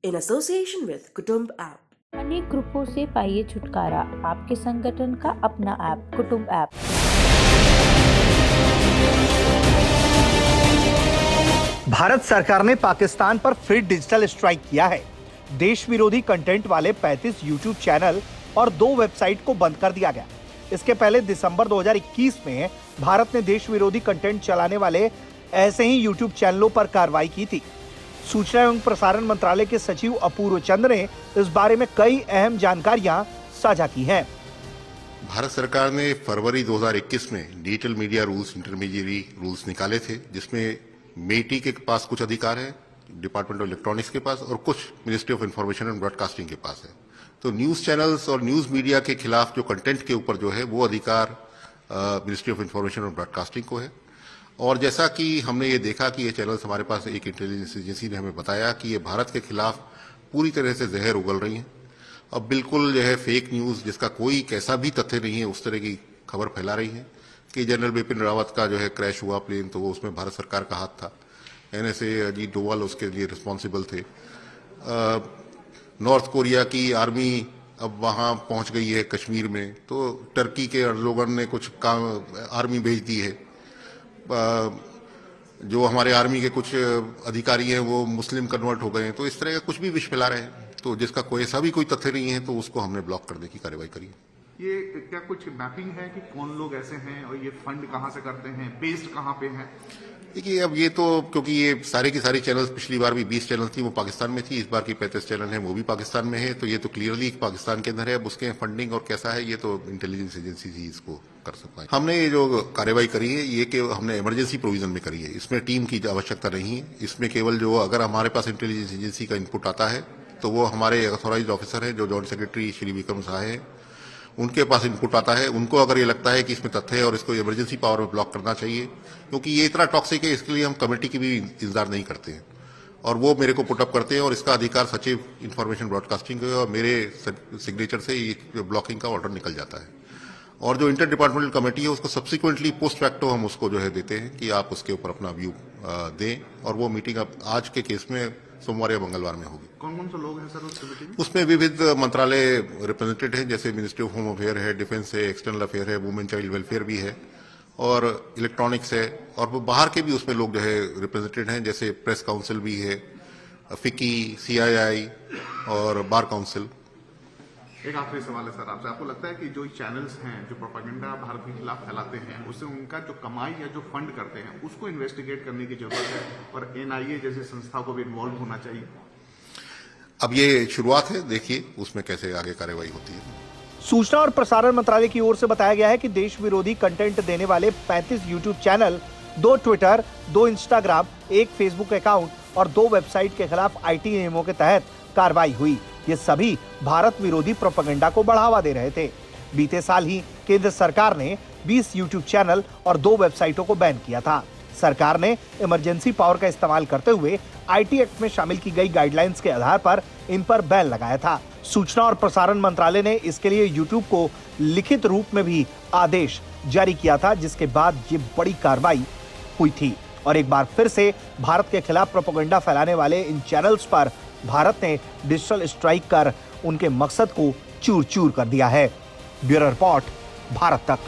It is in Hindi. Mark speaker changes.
Speaker 1: in association with Kutumb app.
Speaker 2: अनेक ग्रुपों से पाइए छुटकारा, आपके संगठन का अपना ऐप कुटुंब ऐप।
Speaker 3: भारत सरकार ने पाकिस्तान पर फिर डिजिटल स्ट्राइक किया है। देश विरोधी कंटेंट वाले 35 यूट्यूब चैनल और 2 वेबसाइट को बंद कर दिया गया। इसके पहले दिसंबर 2021 में भारत ने देश विरोधी कंटेंट चलाने वाले ऐसे ही यूट्यूब चैनलों पर कार्रवाई की थी। सूचना एवं प्रसारण मंत्रालय के सचिव अपूर्व चंद ने इस बारे में कई अहम जानकारियां साझा की हैं।
Speaker 4: भारत सरकार ने फरवरी 2021 में digital media rules, intermediary rules निकाले थे, जिसमें मेटी के पास कुछ अधिकार है, डिपार्टमेंट ऑफ इलेक्ट्रॉनिक्स के पास, और कुछ ministry of information and broadcasting के पास है। तो न्यूज चैनल्स और न्यूज मीडिया के खिलाफ जो कंटेंट के ऊपर जो है वो अधिकार मिनिस्ट्री ऑफ इंफॉर्मेशन और ब्रॉडकास्टिंग को है। और जैसा कि हमने ये देखा कि ये चैनल्स हमारे पास एक इंटेलिजेंस एजेंसी ने हमें बताया कि ये भारत के खिलाफ पूरी तरह से जहर उगल रही हैं। अब बिल्कुल जो है फेक न्यूज, जिसका कोई कैसा भी तथ्य नहीं है, उस तरह की खबर फैला रही है कि जनरल बिपिन रावत का जो है क्रैश हुआ प्लेन, तो वो उसमें भारत सरकार का हाथ था। एनएसए अजीत डोवाल उसके लिए रिस्पॉन्सिबल थे। नॉर्थ कोरिया की आर्मी अब वहां पहुंच गई है कश्मीर में, तो टर्की के अर्दोगन ने कुछ आर्मी भेज दी है। जो हमारे आर्मी के कुछ अधिकारी हैं वो मुस्लिम कन्वर्ट हो गए हैं। तो इस तरह का कुछ भी विष फैला रहे हैं, तो जिसका कोई ऐसा भी कोई तथ्य नहीं है, तो उसको हमने ब्लॉक करने की कार्रवाई करी।
Speaker 5: ये क्या कुछ मैपिंग है कि कौन लोग ऐसे हैं और ये फंड कहां से करते हैं, बेस्ड कहां पे है?
Speaker 4: देखिए, अब ये तो क्योंकि ये सारे की सारी चैनल्स, पिछली बार भी 20 चैनल थी, वो पाकिस्तान में थी, इस बार की 35 चैनल है वो भी पाकिस्तान में है, तो ये तो क्लियरली पाकिस्तान के अंदर है। अब उसके फंडिंग और कैसा है, ये तो इंटेलिजेंस एजेंसी ही इसको कर सकता है। हमने ये जो कार्रवाई करी है, ये कि हमने इमरजेंसी प्रोविजन में करी है, इसमें टीम की आवश्यकता नहीं है। इसमें केवल जो अगर हमारे पास इंटेलिजेंस एजेंसी का इनपुट आता है, तो वो हमारे ऑथोराइज्ड ऑफिसर है, जो जॉइंट सेक्रेटरी श्री विक्रम साहा है, उनके पास इनपुट आता है। उनको अगर ये लगता है कि इसमें तथ्य है और इसको इमरजेंसी पावर में ब्लॉक करना चाहिए, क्योंकि ये इतना टॉक्सिक है, इसके लिए हम कमेटी की भी इंतजार नहीं करते हैं, और वो मेरे को पुटअप करते हैं, और इसका अधिकार सचिव इंफॉर्मेशन ब्रॉडकास्टिंग है, और मेरे सिग्नेचर से ये ब्लॉकिंग का ऑर्डर निकल जाता है। और जो इंटर डिपार्टमेंटल कमेटी है, उसको सब्सिक्वेंटली पोस्ट फैक्टो हम उसको जो है देते हैं कि आप उसके ऊपर अपना व्यू दें, और वो मीटिंग अब आज के केस में सोमवार या मंगलवार में होगी।
Speaker 5: कौन कौन से लोग हैं सर उस कमेटी में?
Speaker 4: उसमें विविध मंत्रालय रिप्रेजेंटेड है, जैसे मिनिस्ट्री ऑफ होम अफेयर है, डिफेंस है, एक्सटर्नल अफेयर है, वुमेन चाइल्ड वेलफेयर भी है, और इलेक्ट्रॉनिक्स है, और वो बाहर के भी उसमें लोग जो है रिप्रेजेंटेड हैं, जैसे प्रेस काउंसिल भी है, फिकी, CII और बार काउंसिल।
Speaker 5: एक आखिरी सवाल है सर आपसे, आपको लगता है कि जो चैनल्स हैं जो प्रोपेगेंडा भारत के खिलाफ फैलाते हैं, उससे उनका जो कमाई या जो फंड करते हैं उसको इन्वेस्टिगेट करने की जरूरत है, और NIA जैसी संस्था को भी इन्वॉल्व होना चाहिए?
Speaker 4: अब ये शुरुआत है, देखिए उसमें कैसे आगे कार्रवाई होती है।
Speaker 3: सूचना और प्रसारण मंत्रालय की ओर से बताया गया है कि देश विरोधी कंटेंट देने वाले 35 YouTube channel, 2 Twitter, 2 Instagram, 1 Facebook account और 2 वेबसाइट के खिलाफ IT नियमों के तहत कार्रवाई हुई। ये सभी भारत विरोधी प्रोपेगेंडा को बढ़ावा दे रहे थे। बीते साल ही केंद्र सरकार ने 20 यूट्यूब चैनल और 2 वेबसाइटों को बैन किया था। सरकार ने इमरजेंसी पावर का इस्तेमाल करते हुए IT एक्ट में शामिल की गई गाइडलाइंस के आधार पर इन पर बैन लगाया था। सूचना और प्रसारण मंत्रालय ने इसके लिए यूट्यूब को लिखित रूप में भी आदेश जारी किया था, जिसके बाद ये बड़ी कार्रवाई हुई थी। और एक बार फिर से भारत के खिलाफ प्रोपेगेंडा फैलाने वाले इन चैनल्स पर भारत ने डिजिटल स्ट्राइक कर उनके मकसद को चूर-चूर कर दिया है। ब्यूरो रिपोर्ट, भारत तक।